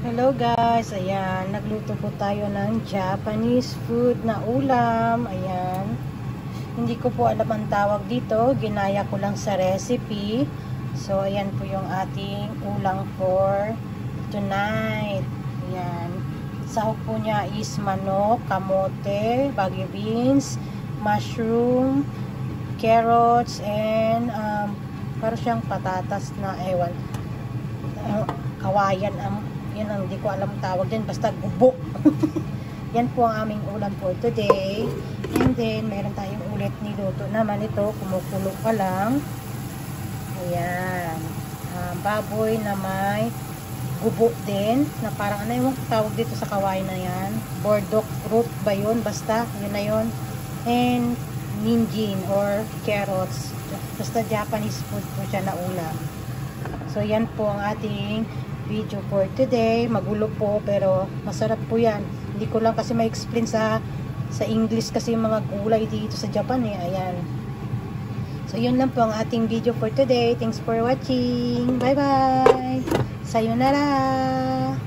Hello guys, ayan, nagluto po tayo ng Japanese food na ulam, ayan. Hindi ko po alam ang tawag dito, ginaya ko lang sa recipe. So, ayan po yung ating ulam for tonight. Ayan, sahog po niya is manok, kamote, bagyo beans, mushroom, carrots, and parang siyang patatas na ewan. Kawayan yan ang hindi ko alam tawag din, basta gubo. Yan po ang aming ulam for today. And then meron tayong ulit niluto naman ito, kumukulo pa lang. Ayan, baboy na may gubo din, na parang ano yung tawag dito sa kawayan na yan, burdock root ba yun, basta yun na yun. And ninjin or carrots, basta Japanese food po siya na ulam. So yan po ang ating video for today. Magulo po pero masarap po yan. Hindi ko lang kasi ma-explain sa English kasi yung mga gulay dito sa Japan eh. Ayan. So yun lang po ang ating video for today. Thanks for watching. Bye bye. Sayonara.